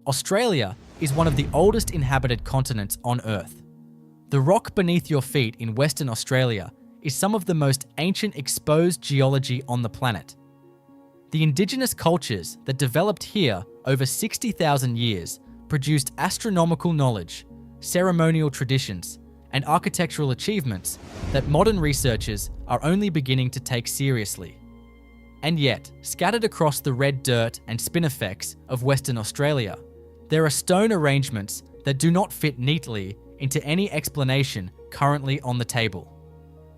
Australia is one of the oldest inhabited continents on Earth. The rock beneath your feet in Western Australia is some of the most ancient exposed geology on the planet. The indigenous cultures that developed here over 60,000 years produced astronomical knowledge, ceremonial traditions, and architectural achievements that modern researchers are only beginning to take seriously. And yet, scattered across the red dirt and spinifex of Western Australia, there are stone arrangements that do not fit neatly into any explanation currently on the table.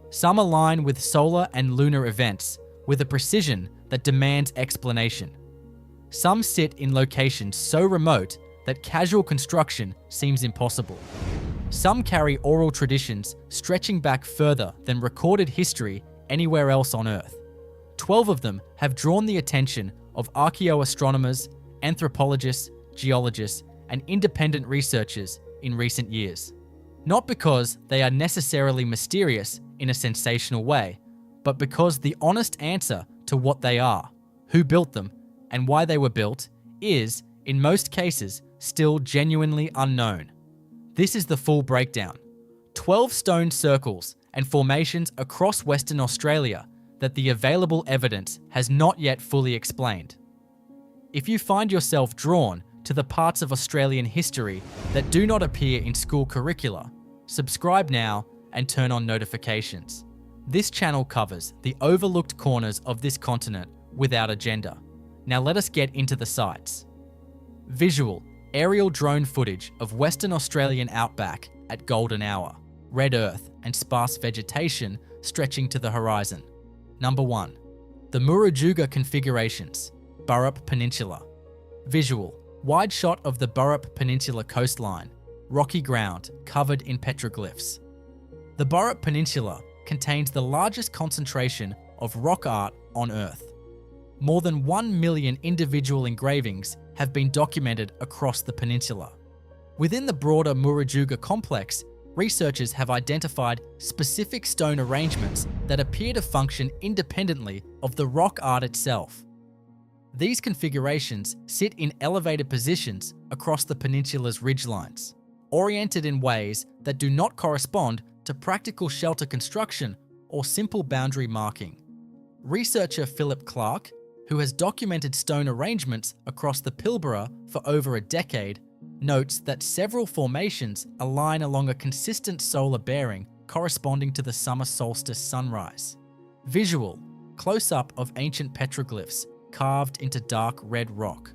Some align with solar and lunar events with a precision that demands explanation. Some sit in locations so remote that casual construction seems impossible. Some carry oral traditions stretching back further than recorded history anywhere else on Earth. 12 of them have drawn the attention of archaeoastronomers, anthropologists, geologists, and independent researchers in recent years. Not because they are necessarily mysterious in a sensational way, but because the honest answer to what they are, who built them, and why they were built is, in most cases, still genuinely unknown. This is the full breakdown. 12 stone circles and formations across Western Australia that the available evidence has not yet fully explained. If you find yourself drawn to the parts of Australian history that do not appear in school curricula, subscribe now and turn on notifications. This channel covers the overlooked corners of this continent without agenda. Now let us get into the sites. Visual, aerial drone footage of Western Australian outback at golden hour, red earth and sparse vegetation stretching to the horizon. Number 1. The Murujuga configurations, Burrup Peninsula. Visual, wide shot of the Burrup Peninsula coastline, rocky ground covered in petroglyphs. The Burrup Peninsula contains the largest concentration of rock art on Earth. More than 1 million individual engravings have been documented across the peninsula. Within the broader Murujuga complex, researchers have identified specific stone arrangements that appear to function independently of the rock art itself. These configurations sit in elevated positions across the peninsula's ridgelines, oriented in ways that do not correspond to practical shelter construction or simple boundary marking. Researcher Philip Clark, who has documented stone arrangements across the Pilbara for over a decade, notes that several formations align along a consistent solar bearing corresponding to the summer solstice sunrise. Visual, close-up of ancient petroglyphs carved into dark red rock.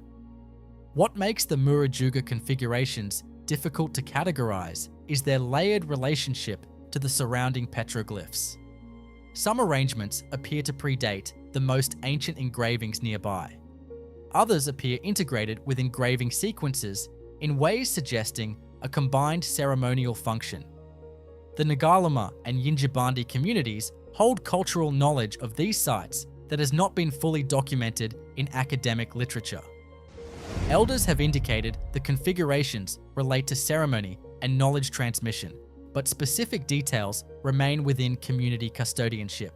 What makes the Murujuga configurations difficult to categorize is their layered relationship to the surrounding petroglyphs. Some arrangements appear to predate the most ancient engravings nearby. Others appear integrated with engraving sequences in ways suggesting a combined ceremonial function. The Ngarluma and Yindjibarndi communities hold cultural knowledge of these sites that has not been fully documented in academic literature. Elders have indicated the configurations relate to ceremony and knowledge transmission, but specific details remain within community custodianship.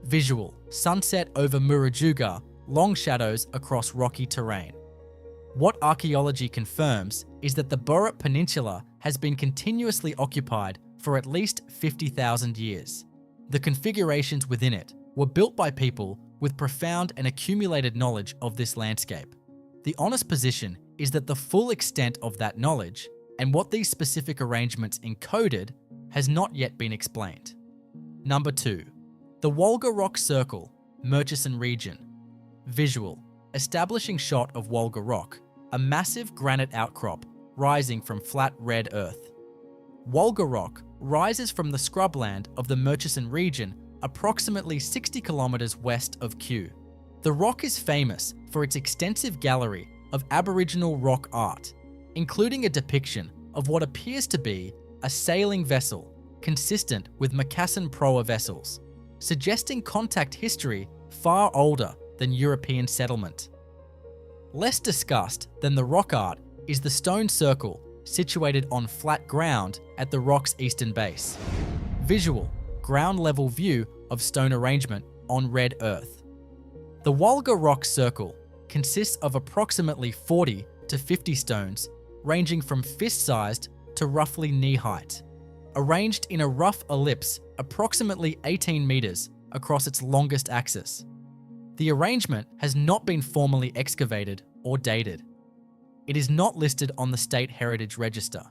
Visual, sunset over Murujuga, long shadows across rocky terrain. What archaeology confirms is that the Burrup Peninsula has been continuously occupied for at least 50,000 years. The configurations within it were built by people with profound and accumulated knowledge of this landscape. The honest position is that the full extent of that knowledge and what these specific arrangements encoded has not yet been explained. Number 2. The Walga Rock Circle, Murchison region. Visual, establishing shot of Walga Rock, a massive granite outcrop rising from flat red earth. Walga Rock rises from the scrubland of the Murchison region approximately 60 kilometers west of Kew. The rock is famous for its extensive gallery of Aboriginal rock art, including a depiction of what appears to be a sailing vessel consistent with Macassan proa vessels, suggesting contact history far older than European settlement. Less discussed than the rock art is the stone circle situated on flat ground at the rock's eastern base. Visual, ground level view of stone arrangement on red earth. The Walga Rock Circle consists of approximately 40 to 50 stones, ranging from fist-sized to roughly knee-height, arranged in a rough ellipse approximately 18 meters across its longest axis. The arrangement has not been formally excavated or dated. It is not listed on the State Heritage Register.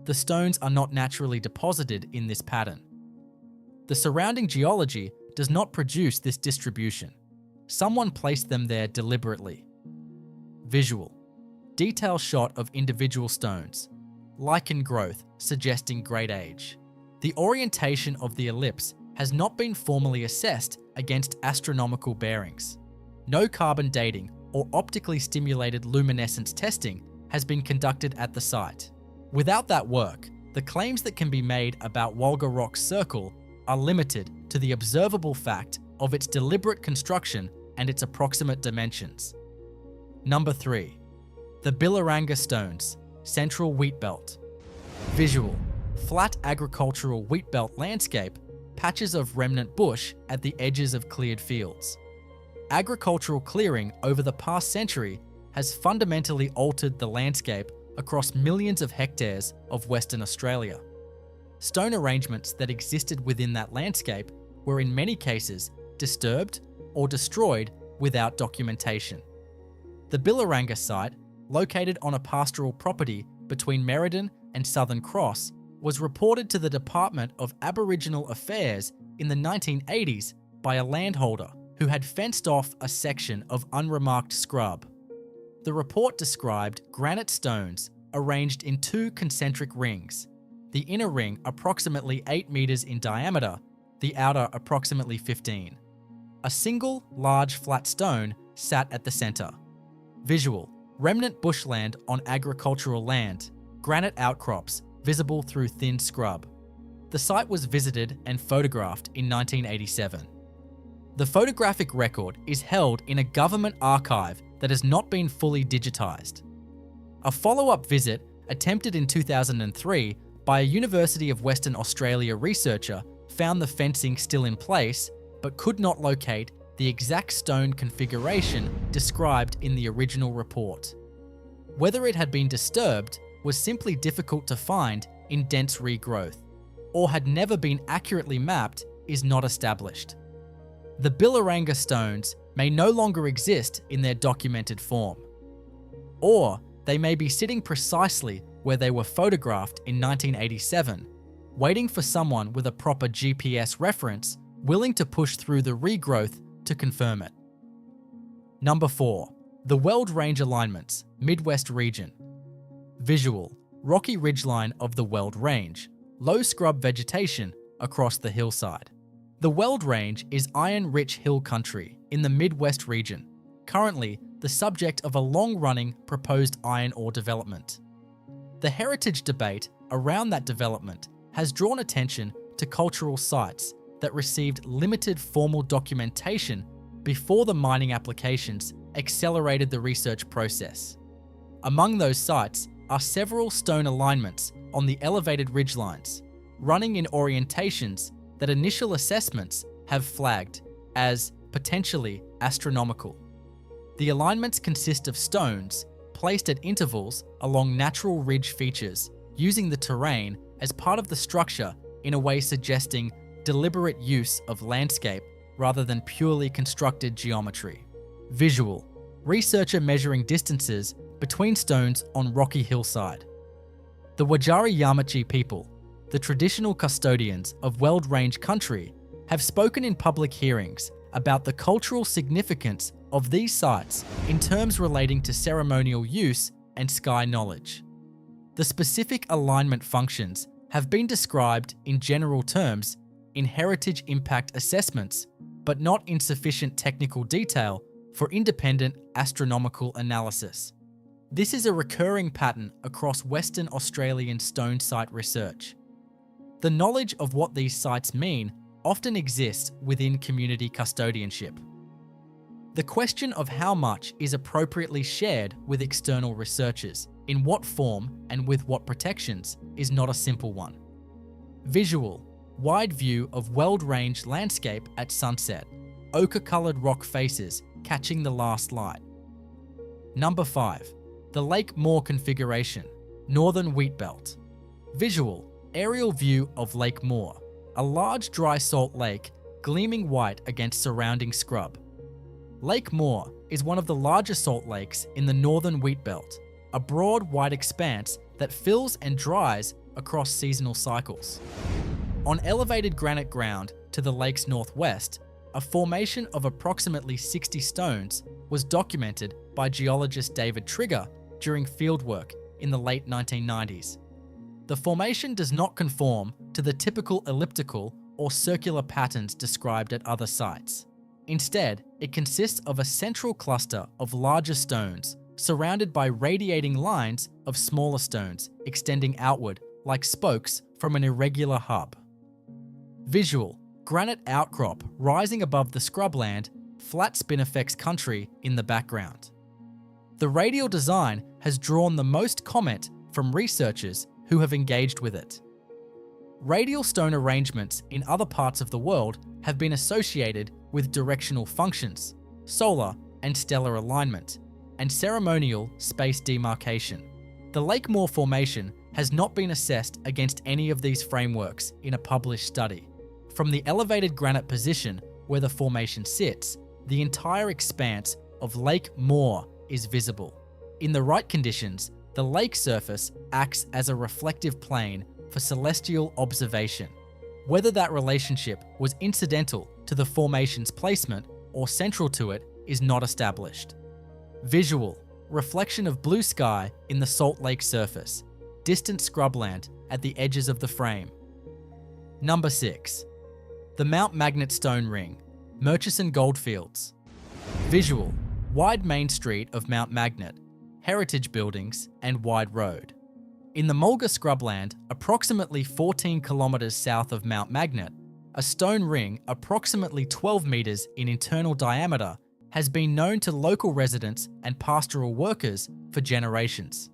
The stones are not naturally deposited in this pattern. The surrounding geology does not produce this distribution. Someone placed them there deliberately. Visual. Detail shot of individual stones. Lichen growth suggesting great age. The orientation of the ellipse has not been formally assessed against astronomical bearings. No carbon dating or optically stimulated luminescence testing has been conducted at the site. Without that work, the claims that can be made about Walga Rock's circle are limited to the observable fact of its deliberate construction and its approximate dimensions. Number 3. The Bileranga Stones, Central Wheat Belt. Visual. Flat agricultural wheat belt landscape, patches of remnant bush at the edges of cleared fields. Agricultural clearing over the past century has fundamentally altered the landscape across millions of hectares of Western Australia. Stone arrangements that existed within that landscape were in many cases disturbed or destroyed without documentation. The Bileranga site, located on a pastoral property between Merredin and Southern Cross, was reported to the Department of Aboriginal Affairs in the 1980s by a landholder who had fenced off a section of unremarked scrub. The report described granite stones arranged in 2 concentric rings, the inner ring approximately 8 meters in diameter, the outer approximately 15. A single large flat stone sat at the center. Visual. Remnant bushland on agricultural land, granite outcrops visible through thin scrub. The site was visited and photographed in 1987. The photographic record is held in a government archive that has not been fully digitized. A follow-up visit attempted in 2003 by a University of Western Australia researcher found the fencing still in place, but could not locate the exact stone configuration described in the original report. Whether it had been disturbed was simply difficult to find in dense regrowth, or had never been accurately mapped is not established. The Bileranga stones may no longer exist in their documented form, or they may be sitting precisely where they were photographed in 1987, waiting for someone with a proper GPS reference willing to push through the regrowth to confirm it. Number 4. The Weld Range alignments, Midwest region. Visual. Rocky ridgeline of the Weld Range, low scrub vegetation across the hillside. The Weld Range is iron-rich hill country in the Midwest region, currently the subject of a long-running proposed iron ore development. The heritage debate around that development has drawn attention to cultural sites that received limited formal documentation before the mining applications accelerated the research process. Among those sites are several stone alignments on the elevated ridgelines, running in orientations that initial assessments have flagged as potentially astronomical. The alignments consist of stones placed at intervals along natural ridge features, using the terrain as part of the structure in a way suggesting deliberate use of landscape rather than purely constructed geometry. Visual. Researcher measuring distances between stones on rocky hillside. The Wajari Yamachi people, the traditional custodians of Weld Range country, have spoken in public hearings about the cultural significance of these sites in terms relating to ceremonial use and sky knowledge. The specific alignment functions have been described in general terms in heritage impact assessments, but not in sufficient technical detail for independent astronomical analysis. This is a recurring pattern across Western Australian stone site research. The knowledge of what these sites mean often exists within community custodianship. The question of how much is appropriately shared with external researchers, in what form and with what protections, is not a simple one. Visual. Wide view of Weld Range landscape at sunset, ochre-coloured rock faces catching the last light. Number 5. The Lake Moore configuration, Northern Wheatbelt. Visual, aerial view of Lake Moore, a large dry salt lake gleaming white against surrounding scrub. Lake Moore is one of the largest salt lakes in the Northern Wheatbelt, a broad white expanse that fills and dries across seasonal cycles. On elevated granite ground to the lake's northwest, a formation of approximately 60 stones was documented by geologist David Trigger during fieldwork in the late 1990s. The formation does not conform to the typical elliptical or circular patterns described at other sites. Instead, it consists of a central cluster of larger stones surrounded by radiating lines of smaller stones extending outward like spokes from an irregular hub. Visual, granite outcrop rising above the scrubland, flat spinifex country in the background. The radial design has drawn the most comment from researchers who have engaged with it. Radial stone arrangements in other parts of the world have been associated with directional functions, solar and stellar alignment, and ceremonial space demarcation. The Lake Moore formation has not been assessed against any of these frameworks in a published study. From the elevated granite position where the formation sits, the entire expanse of Lake Moore is visible. In the right conditions, the lake surface acts as a reflective plane for celestial observation. Whether that relationship was incidental to the formation's placement or central to it is not established. Visual, reflection of blue sky in the Salt Lake surface, distant scrubland at the edges of the frame. Number 6. The Mount Magnet Stone Ring, Murchison Goldfields. Visual, wide main street of Mount Magnet, heritage buildings and wide road. In the Mulga scrubland, approximately 14 kilometers south of Mount Magnet, a stone ring approximately 12 meters in internal diameter has been known to local residents and pastoral workers for generations.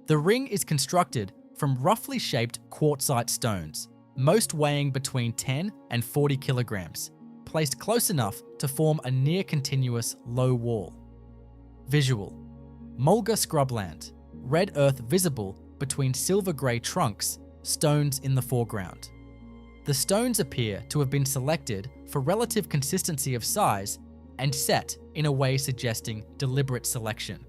The ring is constructed from roughly shaped quartzite stones, most weighing between 10 and 40 kilograms, placed close enough to form a near-continuous low wall. Visual, Mulga scrubland, red earth visible between silver-grey trunks, stones in the foreground. The stones appear to have been selected for relative consistency of size and set in a way suggesting deliberate selection.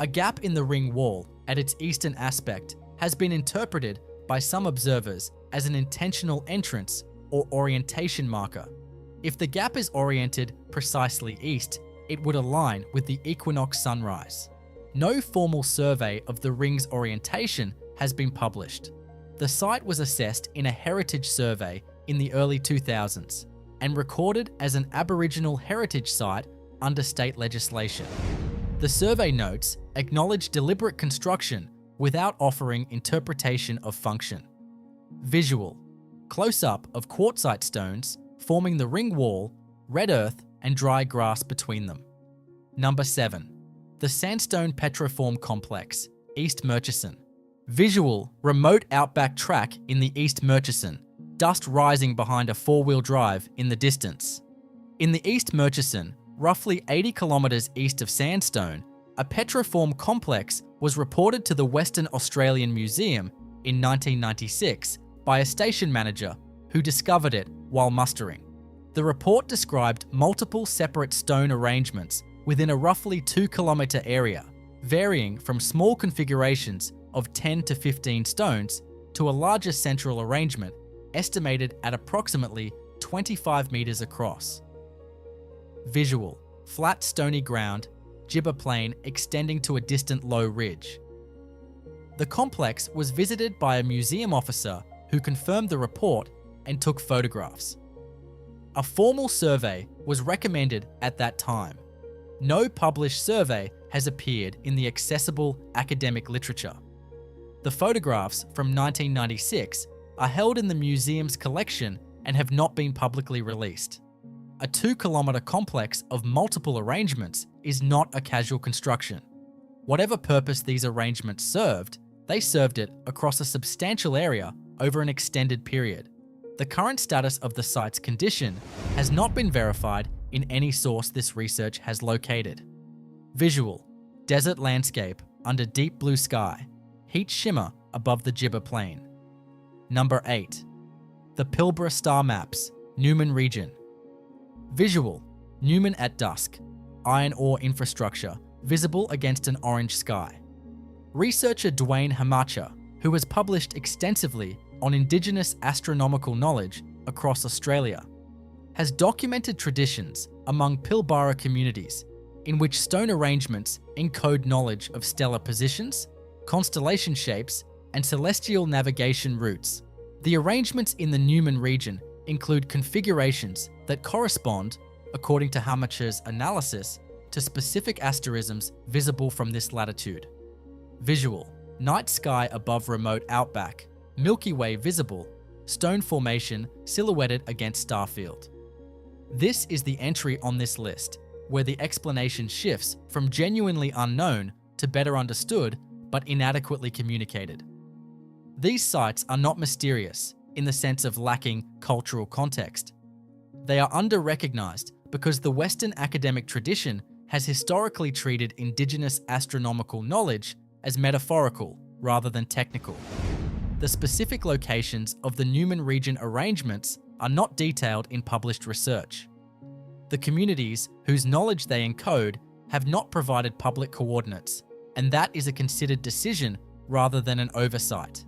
A gap in the ring wall at its eastern aspect has been interpreted by some observers as an intentional entrance or orientation marker. If the gap is oriented precisely east, it would align with the equinox sunrise. No formal survey of the ring's orientation has been published. The site was assessed in a heritage survey in the early 2000s and recorded as an Aboriginal heritage site under state legislation. The survey notes acknowledge deliberate construction without offering interpretation of function. Visual, close-up of quartzite stones forming the ring wall, red earth and dry grass between them. Number 7. The Sandstone Petroform Complex, East Murchison. Visual, remote outback track in the East Murchison, dust rising behind a four-wheel drive in the distance. In the East Murchison, roughly 80 kilometers east of Sandstone, a petroform complex was reported to the Western Australian Museum in 1996 by a station manager who discovered it while mustering. The report described multiple separate stone arrangements within a roughly 2-kilometer area, varying from small configurations of 10 to 15 stones to a larger central arrangement estimated at approximately 25 meters across. Visual, flat stony ground, gibber plain extending to a distant low ridge. The complex was visited by a museum officer who confirmed the report and took photographs. A formal survey was recommended at that time. No published survey has appeared in the accessible academic literature. The photographs from 1996 are held in the museum's collection and have not been publicly released. A 2-kilometer complex of multiple arrangements is not a casual construction. Whatever purpose these arrangements served, they served it across a substantial area over an extended period. The current status of the site's condition has not been verified in any source this research has located. Visual, desert landscape under deep blue sky, heat shimmer above the Gibber Plain. Number 8. The Pilbara star maps, Newman region. Visual, Newman at dusk, iron ore infrastructure visible against an orange sky. Researcher Duane Hamacha, who has published extensively on Indigenous astronomical knowledge across Australia, has documented traditions among Pilbara communities in which stone arrangements encode knowledge of stellar positions, constellation shapes, and celestial navigation routes. The arrangements in the Newman region include configurations that correspond, according to Hamacha's analysis, to specific asterisms visible from this latitude. Visual, night sky above remote outback, Milky Way visible, stone formation silhouetted against starfield. This is the entry on this list, where the explanation shifts from genuinely unknown to better understood but inadequately communicated. These sites are not mysterious in the sense of lacking cultural context. They are under-recognized because the Western academic tradition has historically treated Indigenous astronomical knowledge as metaphorical rather than technical. The specific locations of the Newman region arrangements are not detailed in published research. The communities whose knowledge they encode have not provided public coordinates, and that is a considered decision rather than an oversight.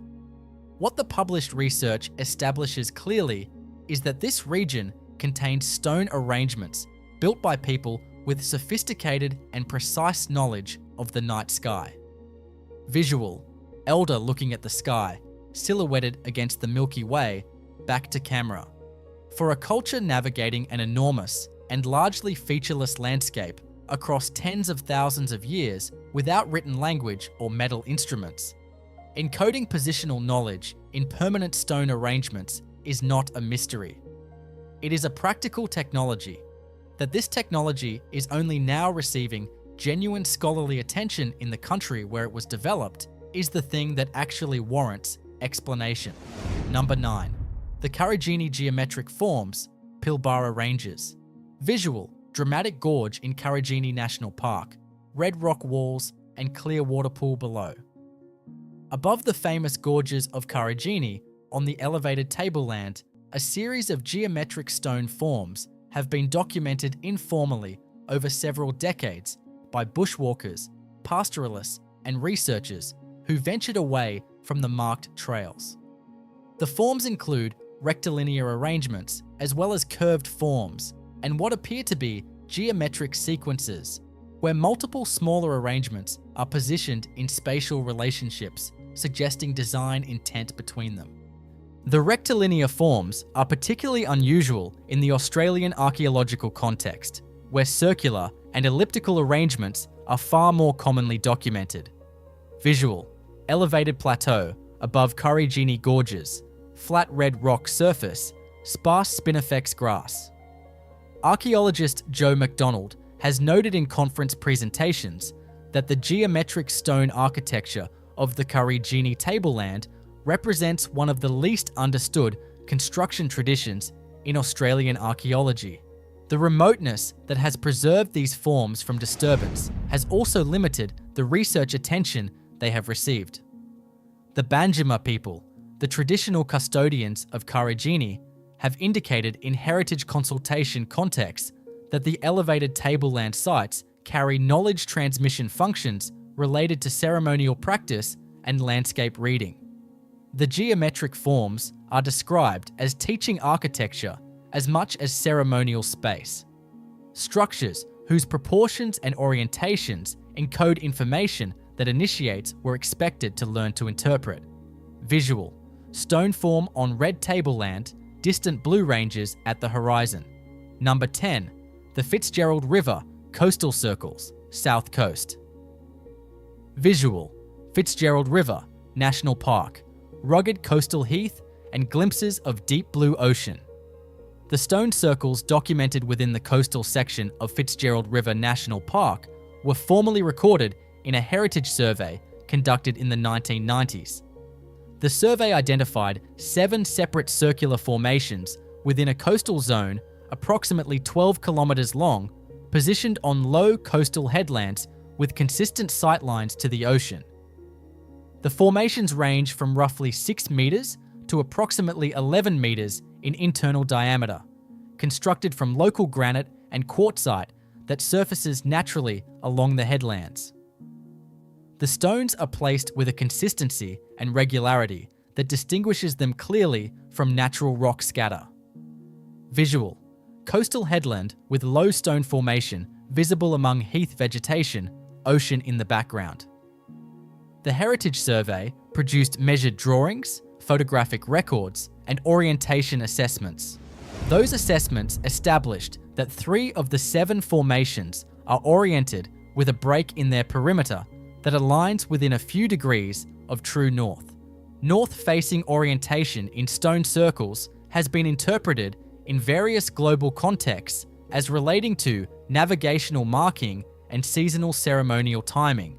What the published research establishes clearly is that this region contains stone arrangements built by people with sophisticated and precise knowledge of the night sky. Visual, elder looking at the sky, silhouetted against the Milky Way, back to camera. For a culture navigating an enormous and largely featureless landscape across tens of thousands of years without written language or metal instruments, encoding positional knowledge in permanent stone arrangements is not a mystery. It is a practical technology. That this technology is only now receiving genuine scholarly attention in the country where it was developed is the thing that actually warrants explanation. Number 9. The Karajini geometric forms, Pilbara ranges. Visual, dramatic gorge in Karajini National Park, red rock walls and clear water pool below. Above the famous gorges of Karajini, on the elevated tableland, a series of geometric stone forms have been documented informally over several decades by bushwalkers, pastoralists, and researchers who ventured away from the marked trails. The forms include rectilinear arrangements as well as curved forms and what appear to be geometric sequences, where multiple smaller arrangements are positioned in spatial relationships, suggesting design intent between them. The rectilinear forms are particularly unusual in the Australian archaeological context, where circular and elliptical arrangements are far more commonly documented. Visual, elevated plateau above Karajini gorges, flat red rock surface, sparse spinifex grass. Archaeologist Joe MacDonald has noted in conference presentations that the geometric stone architecture of the Karajini tableland represents one of the least understood construction traditions in Australian archaeology. The remoteness that has preserved these forms from disturbance has also limited the research attention they have received. The Banjima people, the traditional custodians of Karajini, have indicated in heritage consultation contexts that the elevated tableland sites carry knowledge transmission functions related to ceremonial practice and landscape reading. The geometric forms are described as teaching architecture as much as ceremonial space. Structures whose proportions and orientations encode information that initiates were expected to learn to interpret. Visual, stone form on red tableland, distant blue ranges at the horizon. Number 10. The Fitzgerald River, coastal circles, south coast. Visual, Fitzgerald River, National Park, rugged coastal heath and glimpses of deep blue ocean. The stone circles documented within the coastal section of Fitzgerald River National Park were formally recorded in a heritage survey conducted in the 1990s. The survey identified 7 separate circular formations within a coastal zone approximately 12 kilometers long, positioned on low coastal headlands with consistent sightlines to the ocean. The formations range from roughly 6 meters to approximately 11 meters in internal diameter, constructed from local granite and quartzite that surfaces naturally along the headlands. The stones are placed with a consistency and regularity that distinguishes them clearly from natural rock scatter. Visual: coastal headland with low stone formation visible among heath vegetation, ocean in the background. The Heritage Survey produced measured drawings, photographic records, and orientation assessments. Those assessments established that 3 of the 7 formations are oriented with a break in their perimeter that aligns within a few degrees of true north. North-facing orientation in stone circles has been interpreted in various global contexts as relating to navigational marking and seasonal ceremonial timing.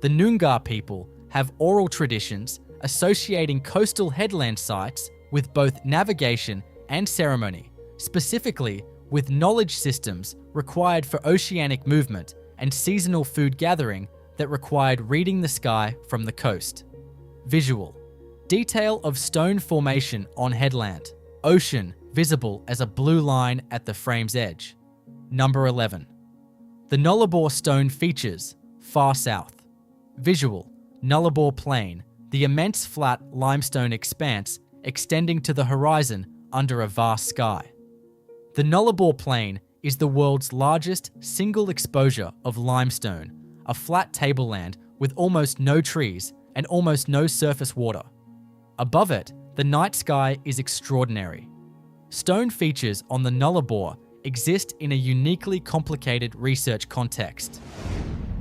The Noongar people have oral traditions associating coastal headland sites with both navigation and ceremony, specifically with knowledge systems required for oceanic movement and seasonal food gathering that required reading the sky from the coast. Visual: detail of stone formation on headland, ocean visible as a blue line at the frame's edge. Number 11. The Nullarbor stone features, far south. Visual: Nullarbor Plain, the immense flat limestone expanse extending to the horizon under a vast sky. The Nullarbor Plain is the world's largest single exposure of limestone, a flat tableland with almost no trees and almost no surface water. Above it, the night sky is extraordinary. Stone features on the Nullarbor exist in a uniquely complicated research context.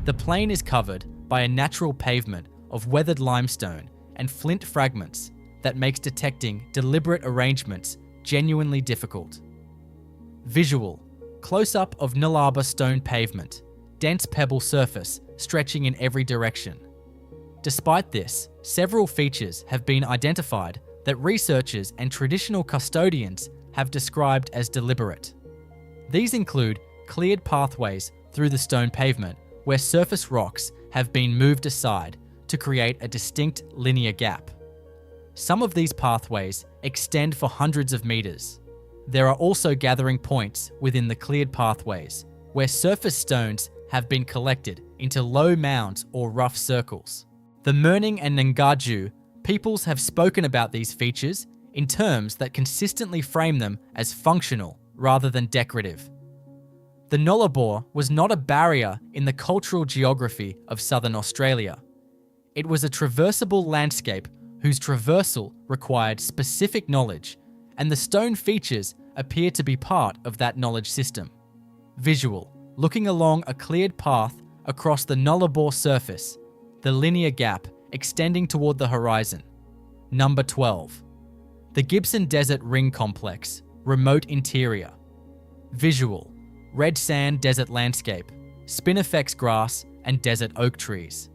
The plain is covered by a natural pavement of weathered limestone and flint fragments that makes detecting deliberate arrangements genuinely difficult. Visual: close-up of Nullarbor stone pavement, dense pebble surface stretching in every direction. Despite this, several features have been identified that researchers and traditional custodians have described as deliberate. These include cleared pathways through the stone pavement where surface rocks have been moved aside to create a distinct linear gap. Some of these pathways extend for hundreds of meters. There are also gathering points within the cleared pathways where surface stones have been collected into low mounds or rough circles. The Mirning and Ngaju peoples have spoken about these features in terms that consistently frame them as functional rather than decorative. The Nullarbor was not a barrier in the cultural geography of southern Australia. It was a traversable landscape whose traversal required specific knowledge, and the stone features appear to be part of that knowledge system. Visual: looking along a cleared path across the Nullarbor surface, the linear gap extending toward the horizon. Number 12. The Gibson Desert Ring Complex, remote interior. Visual: red sand desert landscape, spinifex grass, and desert oak trees.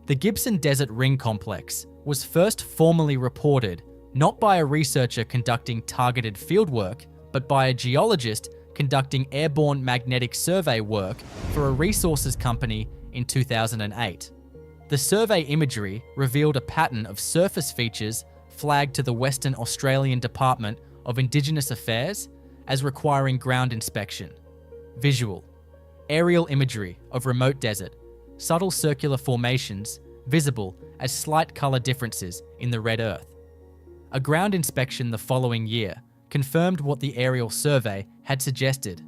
The Gibson Desert Ring Complex was first formally reported not by a researcher conducting targeted fieldwork, but by a geologist conducting airborne magnetic survey work for a resources company in 2008. The survey imagery revealed a pattern of surface features flagged to the Western Australian Department of Indigenous Affairs as requiring ground inspection. Visual: aerial imagery of remote desert, subtle circular formations visible as slight colour differences in the red earth. A ground inspection the following year confirmed what the aerial survey had suggested: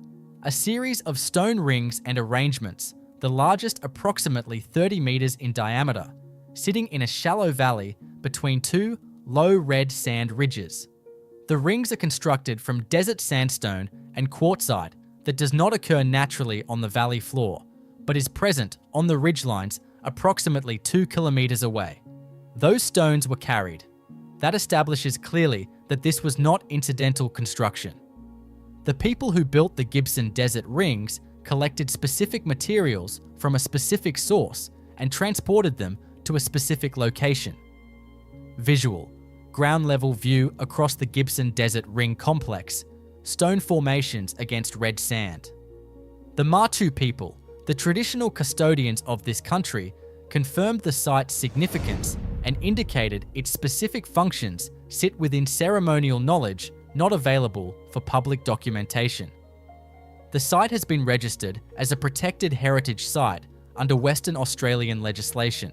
a series of stone rings and arrangements, the largest approximately 30 meters in diameter, sitting in a shallow valley between 2 low red sand ridges. The rings are constructed from desert sandstone and quartzite that does not occur naturally on the valley floor, but is present on the ridgelines approximately 2 kilometers away. Those stones were carried. That establishes clearly that this was not incidental construction. The people who built the Gibson Desert Rings collected specific materials from a specific source and transported them to a specific location. Visual: ground level view across the Gibson Desert Ring Complex, stone formations against red sand. The Martu people, The traditional custodians of this country confirmed the site's significance and indicated its specific functions sit within ceremonial knowledge not available for public documentation. The site has been registered as a protected heritage site under Western Australian legislation.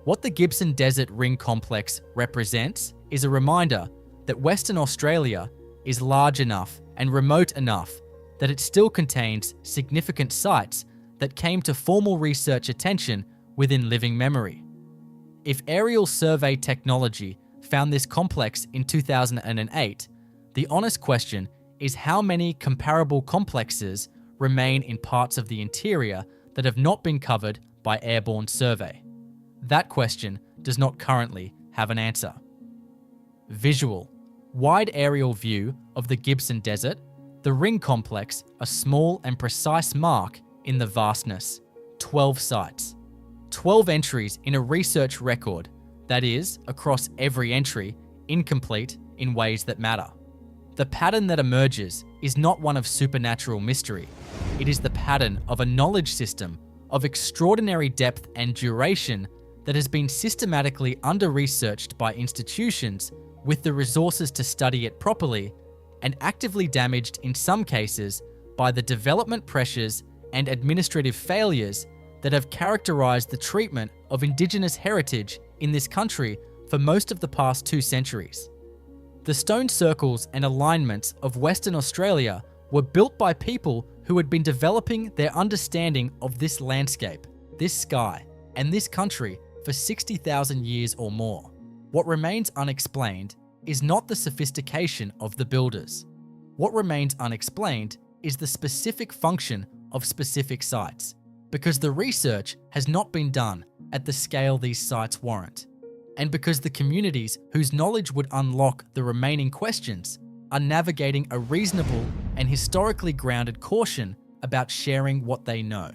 What the Gibson Desert Ring Complex represents is a reminder that Western Australia is large enough and remote enough that it still contains significant sites that came to formal research attention within living memory. If aerial survey technology found this complex in 2008, the honest question is how many comparable complexes remain in parts of the interior that have not been covered by airborne survey. That question does not currently have an answer. Visual. Wide aerial view of the Gibson Desert, the Ring Complex, a small and precise mark in the vastness. 12 sites. 12 entries in a research record, that is, across every entry, incomplete in ways that matter. The pattern that emerges is not one of supernatural mystery. It is the pattern of a knowledge system of extraordinary depth and duration that has been systematically under-researched by institutions with the resources to study it properly, and actively damaged in some cases by the development pressures and administrative failures that have characterized the treatment of Indigenous heritage in this country for most of the past 2 centuries. The stone circles and alignments of Western Australia were built by people who had been developing their understanding of this landscape, this sky, and this country for 60,000 years or more. What remains unexplained is not the sophistication of the builders. What remains unexplained is the specific function of specific sites, because the research has not been done at the scale these sites warrant, and because the communities whose knowledge would unlock the remaining questions are navigating a reasonable and historically grounded caution about sharing what they know.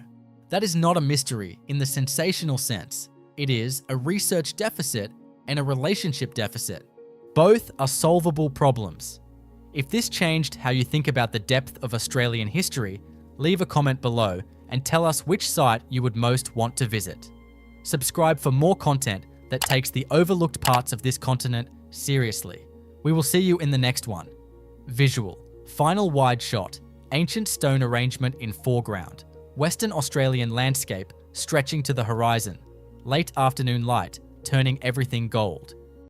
That is not a mystery in the sensational sense. It is a research deficit and a relationship deficit. Both are solvable problems. If this changed how you think about the depth of Australian history, leave a comment below and tell us which site you would most want to visit. Subscribe for more content that takes the overlooked parts of this continent seriously. We will see you in the next one. Visual. Final wide shot. Ancient stone arrangement in foreground. Western Australian landscape stretching to the horizon. Late afternoon light turning everything gold.